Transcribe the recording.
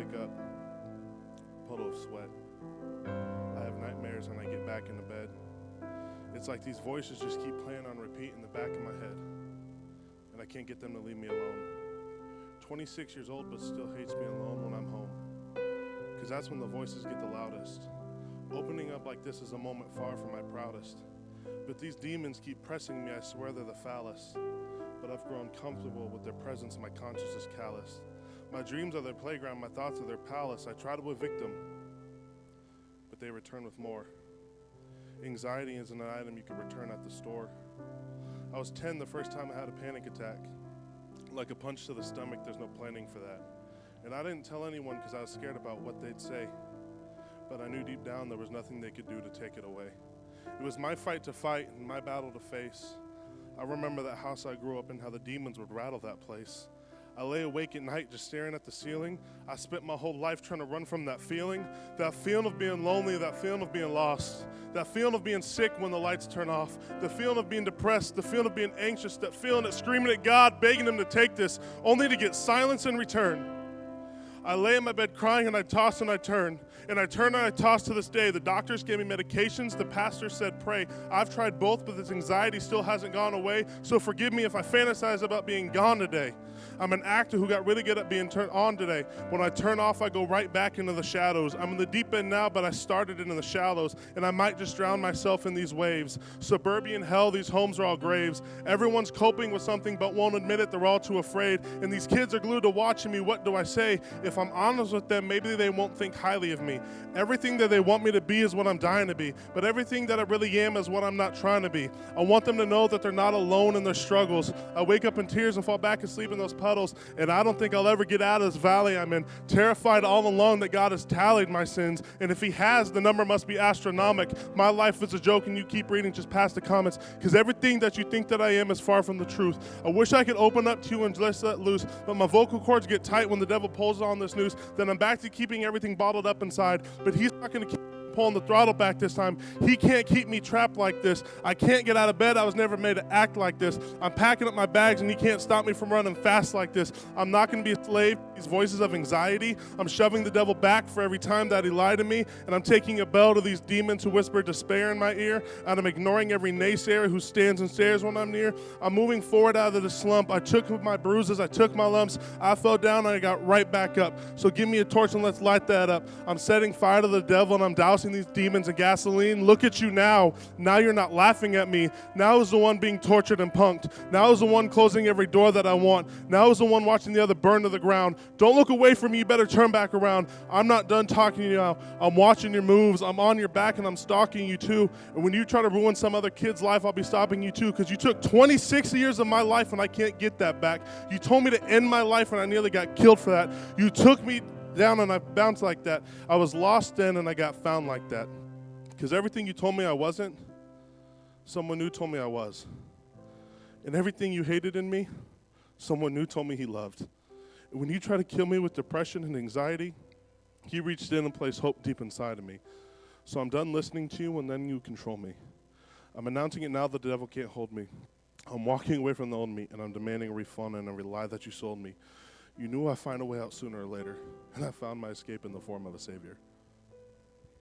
wake up, puddle of sweat. I have nightmares when I get back into bed. It's like these voices just keep playing on repeat in the back of my head, and I can't get them to leave me alone. 26 years old, but still hates me alone when I'm home, because that's when the voices get the loudest. Opening up like this is a moment far from my proudest. But these demons keep pressing me, I swear they're the phallus. But I've grown comfortable with their presence, my conscience is calloused. My dreams are their playground, my thoughts are their palace. I try to evict them, but they return with more. Anxiety isn't an item you can return at the store. I was 10 the first time I had a panic attack. Like a punch to the stomach, there's no planning for that. And I didn't tell anyone because I was scared about what they'd say. But I knew deep down there was nothing they could do to take it away. It was my fight to fight and my battle to face. I remember that house I grew up in, how the demons would rattle that place. I lay awake at night just staring at the ceiling. I spent my whole life trying to run from that feeling of being lonely, that feeling of being lost, that feeling of being sick when the lights turn off, the feeling of being depressed, the feeling of being anxious, that feeling of screaming at God, begging Him to take this, only to get silence in return. I lay in my bed crying and I toss and I turn. And I turn and I toss to this day. The doctors gave me medications. The pastor said pray. I've tried both, but this anxiety still hasn't gone away. So forgive me if I fantasize about being gone today. I'm an actor who got really good at being turned on today. When I turn off, I go right back into the shadows. I'm in the deep end now, but I started in the shallows. And I might just drown myself in these waves. Suburban hell, these homes are all graves. Everyone's coping with something but won't admit it. They're all too afraid. And these kids are glued to watching me. What do I say? If I'm honest with them, maybe they won't think highly of me. Everything that they want me to be is what I'm dying to be. But everything that I really am is what I'm not trying to be. I want them to know that they're not alone in their struggles. I wake up in tears and fall back asleep in those puddles. And I don't think I'll ever get out of this valley I'm in. Terrified all along that God has tallied my sins. And if He has, the number must be astronomical. My life is a joke and you keep reading just past the comments. Because everything that you think that I am is far from the truth. I wish I could open up to you and just let loose. But my vocal cords get tight when the devil pulls on this noose. Then I'm back to keeping everything bottled up inside. But he's not going to keep pulling the throttle back this time. He can't keep me trapped like this. I can't get out of bed. I was never made to act like this. I'm packing up my bags and he can't stop me from running fast like this. I'm not going to be a slave to these voices of anxiety. I'm shoving the devil back for every time that he lied to me. And I'm taking a bell to these demons who whisper despair in my ear. And I'm ignoring every naysayer who stands and stares when I'm near. I'm moving forward out of the slump. I took my bruises. I took my lumps. I fell down and I got right back up. So give me a torch and let's light that up. I'm setting fire to the devil and I'm dousing these demons in gasoline. Look at you now. Now you're not laughing at me. Now is the one being tortured and punked. Now is the one closing every door that I want. Now is the one watching the other burn to the ground. Don't look away from me. You better turn back around. I'm not done talking to you now. I'm watching your moves. I'm on your back and I'm stalking you too. And when you try to ruin some other kid's life, I'll be stopping you too, because you took 26 years of my life and I can't get that back. You told me to end my life and I nearly got killed for that. You took me down and I bounced like that. I was lost then and I got found like that. Because everything you told me I wasn't, someone new told me I was. And everything you hated in me, someone new told me He loved. And when you try to kill me with depression and anxiety, He reached in and placed hope deep inside of me. So I'm done listening to you and then you control me. I'm announcing it now that the devil can't hold me. I'm walking away from the old me and I'm demanding a refund and every lie that you sold me. You knew I'd find a way out sooner or later, and I found my escape in the form of a Savior.